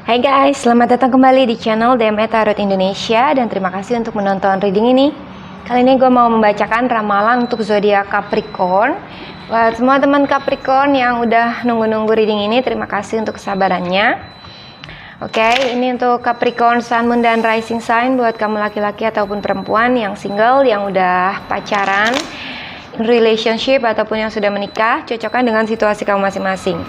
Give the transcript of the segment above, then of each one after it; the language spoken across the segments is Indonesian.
Hai guys, selamat datang kembali di channel DME Tarot Indonesia dan terima kasih untuk menonton reading ini. Kali ini gue mau membacakan ramalan untuk zodiak Capricorn. Buat semua teman Capricorn yang udah nunggu-nunggu reading ini, terima kasih untuk kesabarannya. Oke, ini untuk Capricorn, Sun, Moon, dan Rising Sign buat kamu laki-laki ataupun perempuan yang single, yang udah pacaran, relationship, ataupun yang sudah menikah. Cocokkan dengan situasi kamu masing-masing.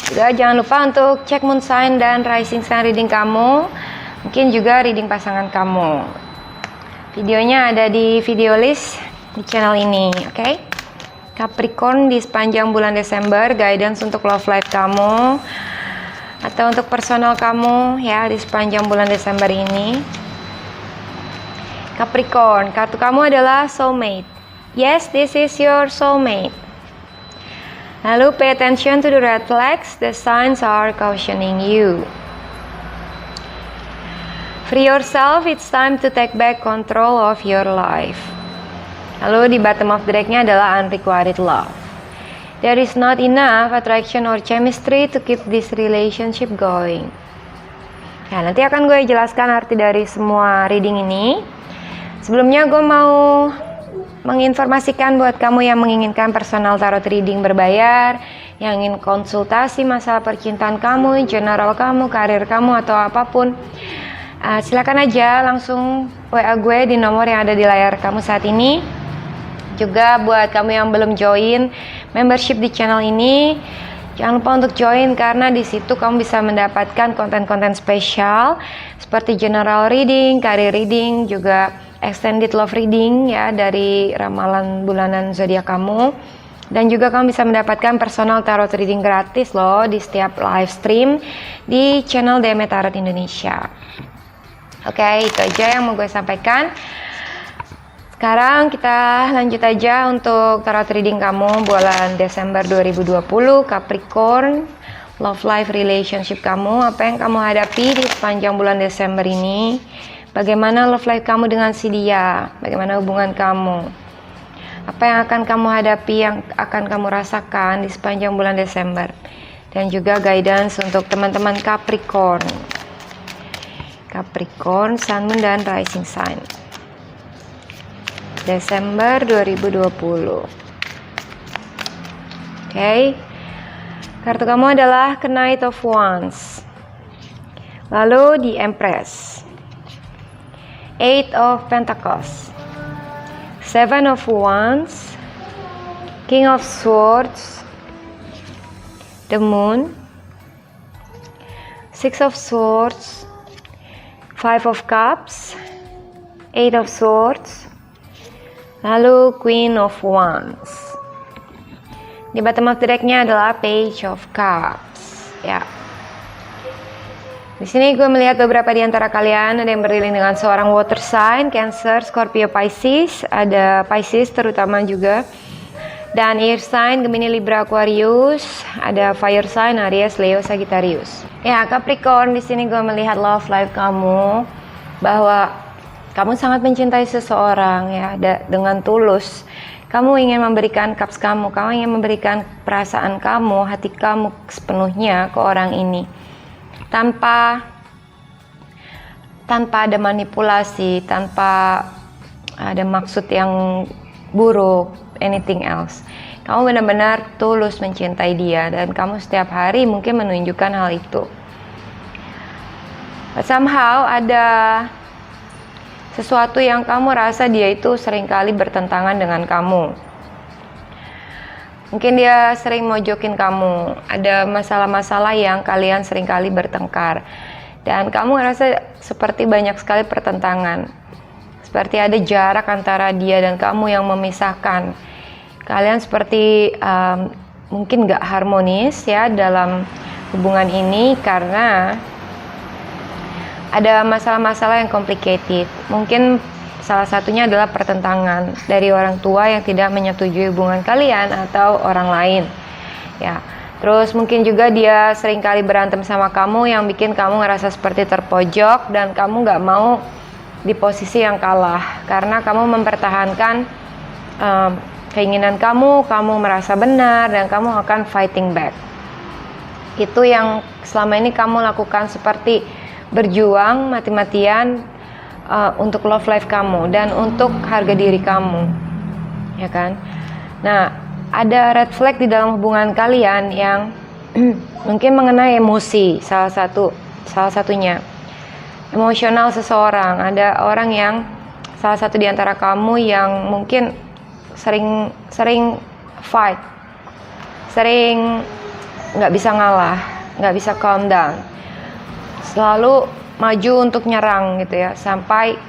Juga jangan lupa untuk cek moon sign dan rising sign reading kamu, mungkin juga reading pasangan kamu. Videonya ada di video list di channel ini, oke? Capricorn di sepanjang bulan Desember, guidance untuk love life kamu atau untuk personal kamu ya di sepanjang bulan Desember ini. Capricorn, kartu kamu adalah soulmate. Yes, this is your soulmate. Lalu pay attention to the red flags, the signs are cautioning you. Free yourself, it's time to take back control of your life. Lalu di bottom of the decknya adalah unrequited love. There is not enough attraction or chemistry to keep this relationship going. Ya, nanti akan gue jelaskan arti dari semua reading ini. Sebelumnya gue mau menginformasikan buat kamu yang menginginkan personal tarot reading berbayar, yang ingin konsultasi masalah percintaan kamu, general kamu, karir kamu, atau apapun, silakan aja langsung WA gue di nomor yang ada di layar kamu saat ini. Juga buat kamu yang belum join membership di channel ini, jangan lupa untuk join karena di situ kamu bisa mendapatkan konten-konten spesial seperti general reading, career reading, juga extended love reading ya dari ramalan bulanan zodiak kamu, dan juga kamu bisa mendapatkan personal tarot reading gratis loh di setiap live stream di channel DME Tarot Indonesia. Oke, itu aja yang mau gue sampaikan. Sekarang kita lanjut aja untuk tarot reading kamu bulan Desember 2020 Capricorn, love life relationship kamu, apa yang kamu hadapi di sepanjang bulan Desember ini. Bagaimana love life kamu dengan si dia? Bagaimana hubungan kamu? Apa yang akan kamu hadapi, yang akan kamu rasakan di sepanjang bulan Desember? Dan juga guidance untuk teman-teman Capricorn. Capricorn, Sun, Moon, dan Rising Sign. Desember 2020. Oke. Kartu kamu adalah Knight of Wands. Lalu di Empress. Eight of Pentacles, Seven of Wands, King of Swords, the Moon, Six of Swords, Five of Cups, Eight of Swords, lalu Queen of Wands. Di bottom of the decknya adalah Page of Cups. Ya. Di sini gue melihat beberapa di antara kalian ada yang beriring dengan seorang water sign, Cancer, Scorpio, Pisces, ada Pisces terutama juga, dan air sign, Gemini, Libra, Aquarius, ada fire sign, Aries, Leo, Sagittarius. Ya, Capricorn, di sini gue melihat love life kamu, bahwa kamu sangat mencintai seseorang ya, dengan tulus. Kamu ingin memberikan cups kamu ingin memberikan perasaan kamu, hati kamu sepenuhnya ke orang ini. Tanpa ada manipulasi, tanpa ada maksud yang buruk, anything else. Kamu benar-benar tulus mencintai dia dan kamu setiap hari mungkin menunjukkan hal itu. But somehow ada sesuatu yang kamu rasa dia itu seringkali bertentangan dengan kamu. Mungkin dia sering mojokin kamu, ada masalah-masalah yang kalian seringkali bertengkar. Dan kamu ngerasa seperti banyak sekali pertentangan. Seperti ada jarak antara dia dan kamu yang memisahkan. Kalian seperti mungkin gak harmonis ya dalam hubungan ini karena ada masalah-masalah yang complicated. Mungkin salah satunya adalah pertentangan dari orang tua yang tidak menyetujui hubungan kalian atau orang lain. Ya, terus mungkin juga dia seringkali berantem sama kamu yang bikin kamu ngerasa seperti terpojok dan kamu nggak mau di posisi yang kalah karena kamu mempertahankan keinginan kamu merasa benar dan kamu akan fighting back. Itu yang selama ini kamu lakukan, seperti berjuang mati-matian untuk love life kamu dan untuk harga diri kamu, ya kan? Nah, ada red flag di dalam hubungan kalian yang mungkin mengenai emosi, salah satunya emosional seseorang. Ada orang yang salah satu di antara kamu yang mungkin sering fight, sering nggak bisa ngalah, nggak bisa calm down, selalu maju untuk nyerang gitu ya, sampai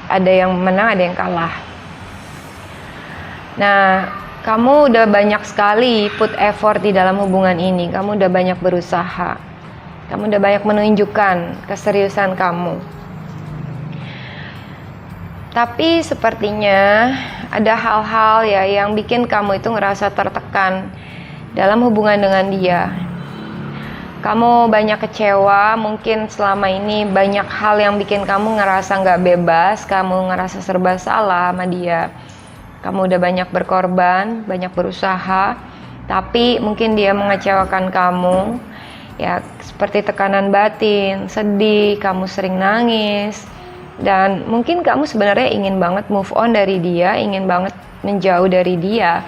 ada yang menang, ada yang kalah. Nah, kamu udah banyak sekali put effort di dalam hubungan ini. Kamu udah banyak berusaha. Kamu udah banyak menunjukkan keseriusan kamu. Tapi sepertinya ada hal-hal ya yang bikin kamu itu ngerasa tertekan dalam hubungan dengan dia. Kamu banyak kecewa, mungkin selama ini banyak hal yang bikin kamu ngerasa gak bebas, kamu ngerasa serba salah sama dia. Kamu udah banyak berkorban, banyak berusaha, tapi mungkin dia mengecewakan kamu. Ya, seperti tekanan batin, sedih, kamu sering nangis. Dan mungkin kamu sebenarnya ingin banget move on dari dia, ingin banget menjauh dari dia.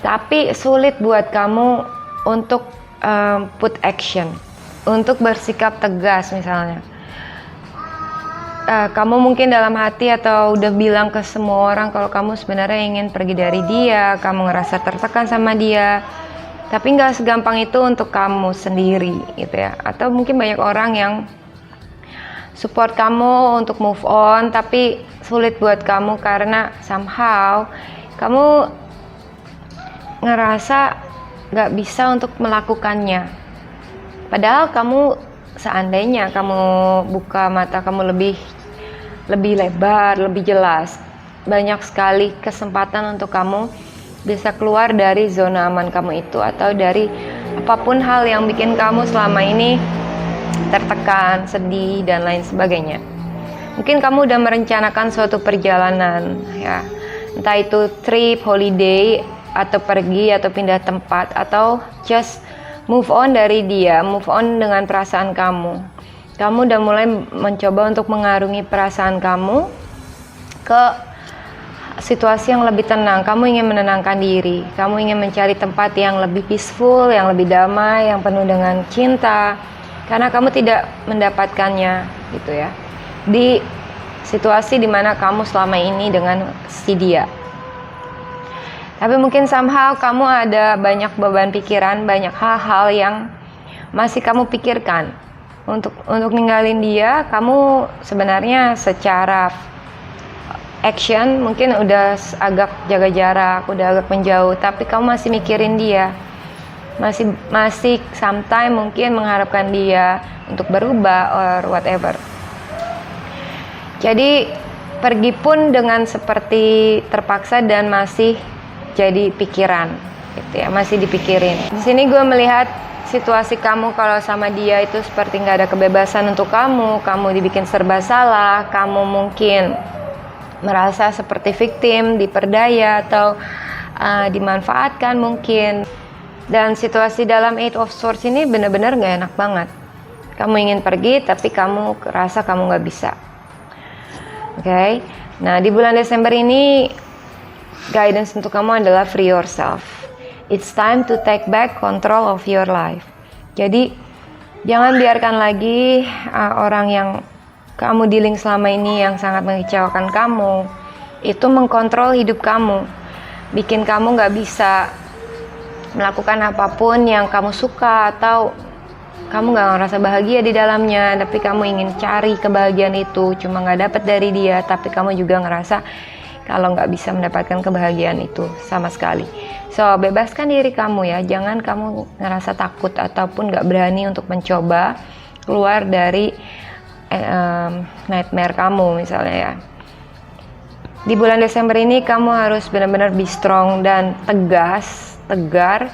Tapi sulit buat kamu untuk put action, untuk bersikap tegas misalnya. Kamu mungkin dalam hati atau udah bilang ke semua orang kalau kamu sebenarnya ingin pergi dari dia, kamu ngerasa tertekan sama dia, tapi nggak segampang itu untuk kamu sendiri gitu ya. Atau mungkin banyak orang yang support kamu untuk move on, tapi sulit buat kamu karena somehow kamu ngerasa nggak bisa untuk melakukannya. Padahal kamu, seandainya kamu buka mata kamu lebih lebar, lebih jelas, banyak sekali kesempatan untuk kamu bisa keluar dari zona aman kamu itu, atau dari apapun hal yang bikin kamu selama ini tertekan, sedih, dan lain sebagainya. Mungkin kamu udah merencanakan suatu perjalanan ya, entah itu trip, holiday, atau pergi, atau pindah tempat, atau just move on dari dia, move on dengan perasaan kamu. Kamu udah mulai mencoba untuk mengarungi perasaan kamu ke situasi yang lebih tenang. Kamu ingin menenangkan diri, kamu ingin mencari tempat yang lebih peaceful, yang lebih damai, yang penuh dengan cinta, karena kamu tidak mendapatkannya gitu ya, di situasi dimana kamu selama ini dengan si dia. Tapi mungkin somehow kamu ada banyak beban pikiran, banyak hal-hal yang masih kamu pikirkan. Untuk ninggalin dia, kamu sebenarnya secara action mungkin udah agak jaga jarak, udah agak menjauh, tapi kamu masih mikirin dia. Masih sometimes mungkin mengharapkan dia untuk berubah or whatever. Jadi pergi pun dengan seperti terpaksa dan masih jadi pikiran gitu ya, masih dipikirin. Di sini gue melihat situasi kamu kalau sama dia itu seperti nggak ada kebebasan untuk kamu dibikin serba salah, kamu mungkin merasa seperti victim, diperdaya atau dimanfaatkan mungkin. Dan situasi dalam Eight of Swords ini benar-benar nggak enak banget. Kamu ingin pergi tapi kamu rasa kamu nggak bisa. Oke. Nah, di bulan Desember ini guidance untuk kamu adalah free yourself. It's time to take back control of your life. Jadi jangan biarkan lagi orang yang kamu dealing selama ini yang sangat mengecewakan kamu itu mengkontrol hidup kamu, bikin kamu nggak bisa melakukan apapun yang kamu suka, atau kamu nggak ngerasa bahagia di dalamnya, tapi kamu ingin cari kebahagiaan itu cuma nggak dapat dari dia, tapi kamu juga ngerasa kalau nggak bisa mendapatkan kebahagiaan itu sama sekali. So, bebaskan diri kamu ya, jangan kamu ngerasa takut ataupun nggak berani untuk mencoba keluar dari nightmare kamu misalnya ya. Di bulan Desember ini kamu harus benar-benar be strong dan tegar.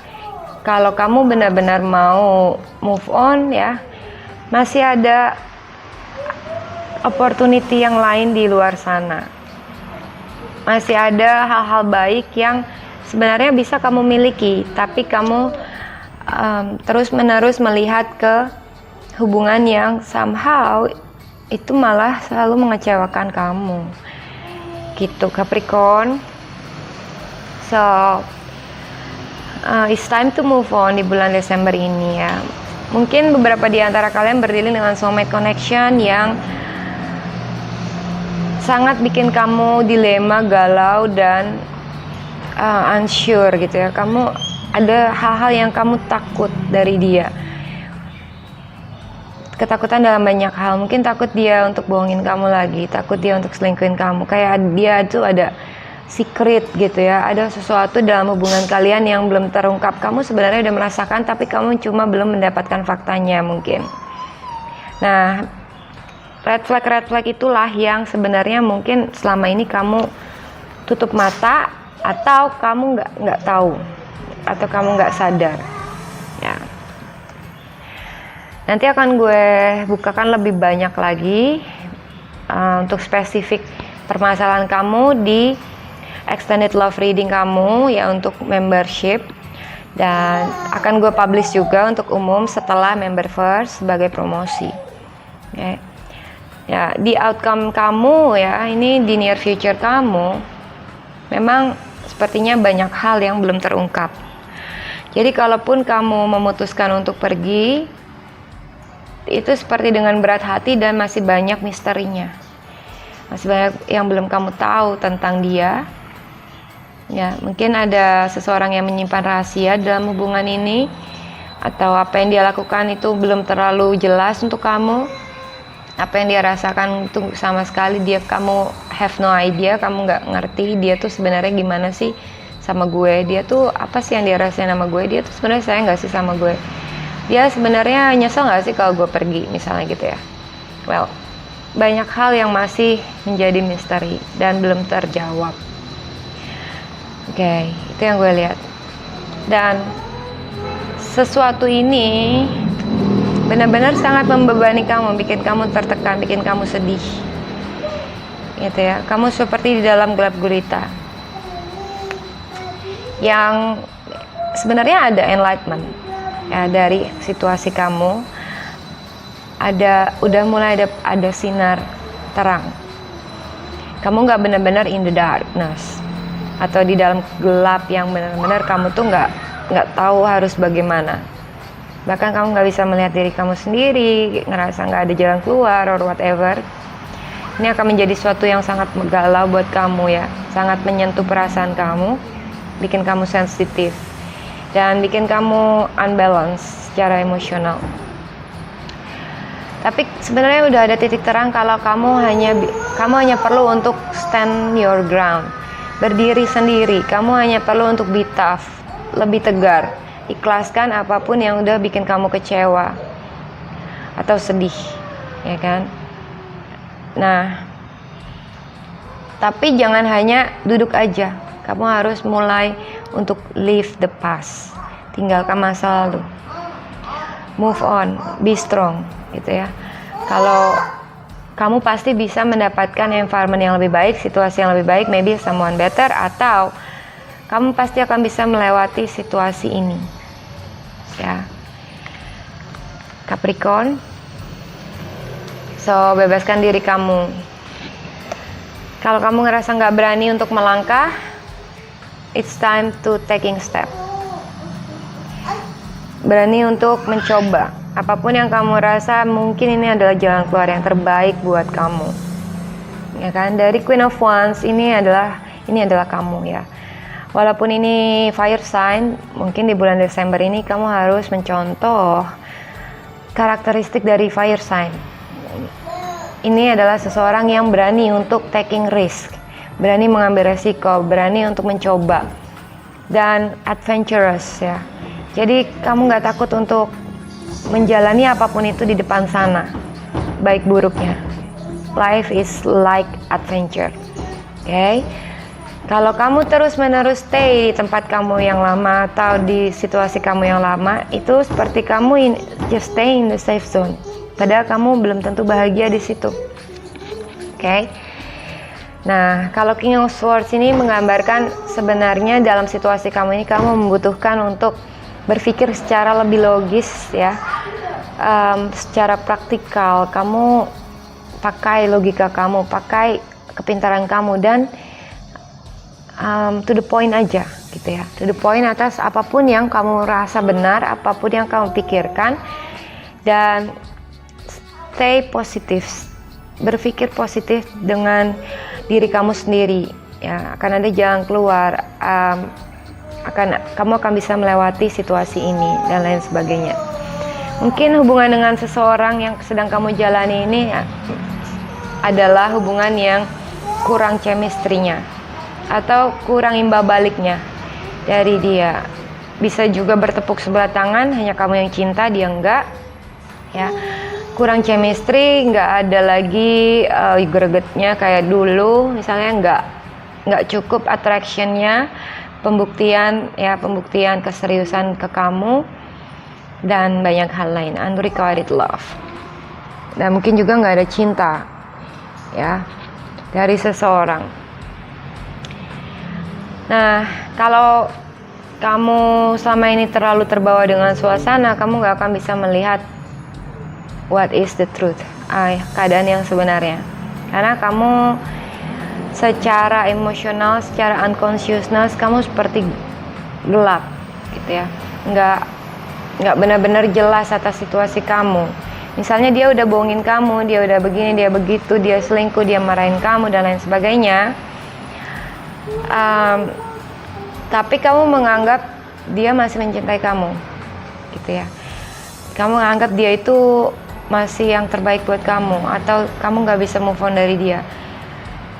Kalau kamu benar-benar mau move on ya, masih ada opportunity yang lain di luar sana. Masih ada hal-hal baik yang sebenarnya bisa kamu miliki, tapi kamu terus-menerus melihat ke hubungan yang somehow itu malah selalu mengecewakan kamu gitu, Capricorn. So it's time to move on di bulan Desember ini ya. Mungkin beberapa di antara kalian berdiri dengan soulmate connection yang sangat bikin kamu dilema, galau, dan unsure gitu ya. Kamu ada hal-hal yang kamu takut dari dia. Ketakutan dalam banyak hal. Mungkin takut dia untuk bohongin kamu lagi, takut dia untuk selingkuhin kamu. Kayak dia tuh ada secret gitu ya. Ada sesuatu dalam hubungan kalian yang belum terungkap. Kamu sebenarnya udah merasakan, tapi kamu cuma belum mendapatkan faktanya mungkin. Nah, red flag itulah yang sebenarnya mungkin selama ini kamu tutup mata, atau kamu nggak tahu, atau kamu nggak sadar ya. Nanti akan gue bukakan lebih banyak lagi untuk spesifik permasalahan kamu di extended love reading kamu ya, untuk membership, dan akan gue publish juga untuk umum setelah member first sebagai promosi. Okay. Ya, di outcome kamu ya, ini di near future kamu memang sepertinya banyak hal yang belum terungkap. Jadi kalaupun kamu memutuskan untuk pergi, itu seperti dengan berat hati dan masih banyak misterinya. Masih banyak yang belum kamu tahu tentang dia. Ya, mungkin ada seseorang yang menyimpan rahasia dalam hubungan ini, atau apa yang dia lakukan itu belum terlalu jelas untuk kamu. Apa yang dia rasakan itu sama sekali kamu have no idea, kamu nggak ngerti dia tuh sebenarnya gimana sih sama gue. Dia tuh apa sih yang dia rasain sama gue? Dia tuh sebenarnya sayang nggak sih sama gue? Dia sebenarnya nyesel nggak sih kalau gue pergi, misalnya gitu ya. Well, banyak hal yang masih menjadi misteri dan belum terjawab. Oke, itu yang gue lihat. Dan sesuatu ini benar-benar sangat membebani kamu, bikin kamu tertekan, bikin kamu sedih. Gitu ya. Kamu seperti di dalam gelap gulita. Yang sebenarnya ada enlightenment ya dari situasi kamu. Udah mulai ada sinar terang. Kamu nggak benar-benar in the darkness, atau di dalam gelap yang benar-benar kamu tuh nggak tahu harus bagaimana. Bahkan kamu nggak bisa melihat diri kamu sendiri, ngerasa nggak ada jalan keluar or whatever. Ini akan menjadi sesuatu yang sangat galau buat kamu ya, sangat menyentuh perasaan kamu, bikin kamu sensitif, dan bikin kamu unbalance secara emosional. Tapi sebenarnya udah ada titik terang kalau kamu hanya perlu untuk stand your ground, berdiri sendiri. Kamu hanya perlu untuk be tough, lebih tegar, ikhlaskan apapun yang udah bikin kamu kecewa atau sedih, ya kan? Nah, tapi jangan hanya duduk aja. Kamu harus mulai untuk leave the past, tinggalkan masa lalu, move on, be strong, gitu ya. Kalau kamu pasti bisa mendapatkan environment yang lebih baik, situasi yang lebih baik, maybe someone better, atau kamu pasti akan bisa melewati situasi ini, ya. Capricorn, so bebaskan diri kamu. Kalau kamu ngerasa nggak berani untuk melangkah, it's time to taking step. Berani untuk mencoba. Apapun yang kamu rasa, mungkin ini adalah jalan keluar yang terbaik buat kamu. Ya kan? Dari Queen of Wands, ini adalah kamu ya. Walaupun ini fire sign, mungkin di bulan Desember ini kamu harus mencontoh karakteristik dari fire sign. Ini adalah seseorang yang berani untuk taking risk, berani mengambil resiko, berani untuk mencoba, dan adventurous ya. Jadi kamu nggak takut untuk menjalani apapun itu di depan sana, baik buruknya. Life is like adventure, okay? Kalau kamu terus-menerus stay di tempat kamu yang lama atau di situasi kamu yang lama, itu seperti kamu just stay in the safe zone. Padahal kamu belum tentu bahagia di situ, okay? Nah, kalau King of Swords ini menggambarkan sebenarnya dalam situasi kamu ini kamu membutuhkan untuk berpikir secara lebih logis ya, secara praktikal. Kamu pakai logika kamu, pakai kepintaran kamu, dan to the point aja gitu ya, to the point atas apapun yang kamu rasa benar, apapun yang kamu pikirkan, dan stay positif, berpikir positif dengan diri kamu sendiri ya. Akan ada jalan keluar, kamu akan bisa melewati situasi ini dan lain sebagainya. Mungkin hubungan dengan seseorang yang sedang kamu jalani ini adalah hubungan yang kurang chemistry-nya atau kurang imbal baliknya dari dia. Bisa juga bertepuk sebelah tangan, hanya kamu yang cinta, dia enggak ya. Kurang chemistry, nggak ada lagi gregetnya kayak dulu misalnya, nggak cukup attraction-nya, pembuktian keseriusan ke kamu, dan banyak hal lain, unrequited love. Dan mungkin juga nggak ada cinta ya dari seseorang. Nah, kalau kamu selama ini terlalu terbawa dengan suasana, kamu nggak akan bisa melihat what is the truth, keadaan yang sebenarnya. Karena kamu secara emosional, secara unconsciousness, kamu seperti gelap gitu ya, nggak benar-benar jelas atas situasi kamu. Misalnya dia udah bohongin kamu, dia udah begini, dia begitu, dia selingkuh, dia marahin kamu dan lain sebagainya, tapi kamu menganggap dia masih mencintai kamu gitu ya. Kamu menganggap dia itu masih yang terbaik buat kamu, atau kamu nggak bisa move on dari dia.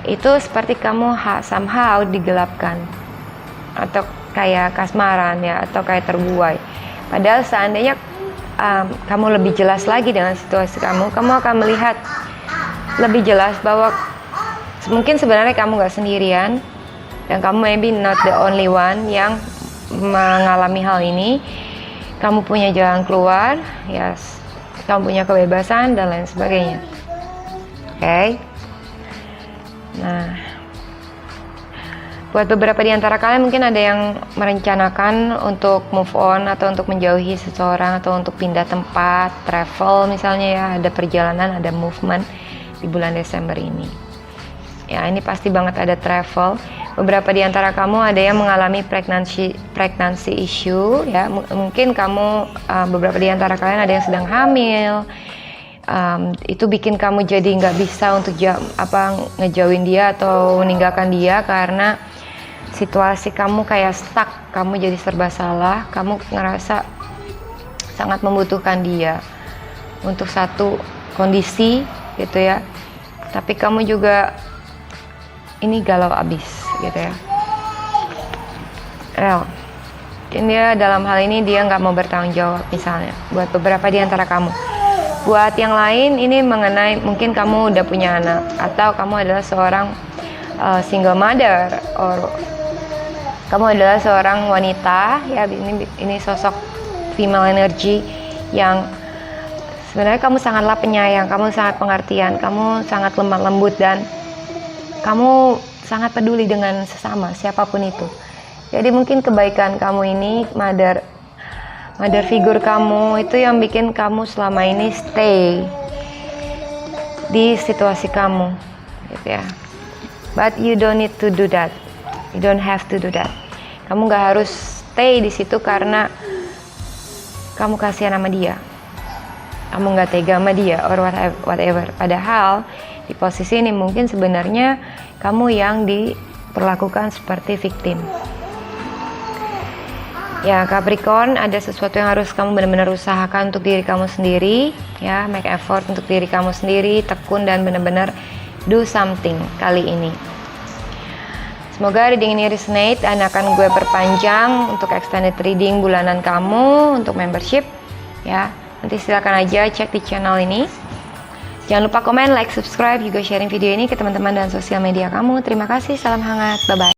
Itu seperti kamu somehow digelapkan, atau kayak kasmaran ya, atau kayak terbuai. Padahal seandainya kamu lebih jelas lagi dengan situasi kamu akan melihat lebih jelas bahwa mungkin sebenarnya kamu nggak sendirian, dan kamu maybe not the only one yang mengalami hal ini. Kamu punya jalan keluar, yes. Kamu punya kebebasan dan lain sebagainya. Oke. Nah, buat beberapa di antara kalian mungkin ada yang merencanakan untuk move on, atau untuk menjauhi seseorang, atau untuk pindah tempat, travel misalnya ya, ada perjalanan, ada movement di bulan Desember ini. Ya, ini pasti banget ada travel. Beberapa di antara kamu ada yang mengalami pregnancy issue ya. Mungkin kamu beberapa di antara kalian ada yang sedang hamil. Itu bikin kamu jadi nggak bisa untuk ngejauhin dia atau meninggalkan dia, karena situasi kamu kayak stuck, kamu jadi serba salah, kamu ngerasa sangat membutuhkan dia untuk satu kondisi gitu ya. Tapi kamu juga ini galau abis gitu ya. Dan dia dalam hal ini dia nggak mau bertanggung jawab misalnya, buat beberapa di antara kamu. Buat yang lain ini mengenai mungkin kamu udah punya anak, atau kamu adalah seorang single mother, or kamu adalah seorang wanita ya. Ini sosok female energy yang sebenarnya kamu sangatlah penyayang, kamu sangat pengertian, kamu sangat lemah lembut, dan kamu sangat peduli dengan sesama, siapapun itu. Jadi mungkin kebaikan kamu ini, mother figure kamu itu yang bikin kamu selama ini stay di situasi kamu gitu ya. But you don't need to do that. You don't have to do that. Kamu gak harus stay di situ karena kamu kasihan sama dia, kamu gak tega sama dia, or whatever. Padahal di posisi ini mungkin sebenarnya kamu yang diperlakukan seperti victim. Ya, Capricorn, ada sesuatu yang harus kamu benar-benar usahakan untuk diri kamu sendiri ya. Make effort untuk diri kamu sendiri, tekun dan benar-benar do something kali ini. Semoga reading ini resonate, dan akan gue perpanjang untuk extended reading bulanan kamu untuk membership ya. Nanti silakan aja cek di channel ini. Jangan lupa komen, like, subscribe, juga sharing video ini ke teman-teman dan sosial media kamu. Terima kasih, salam hangat, bye-bye.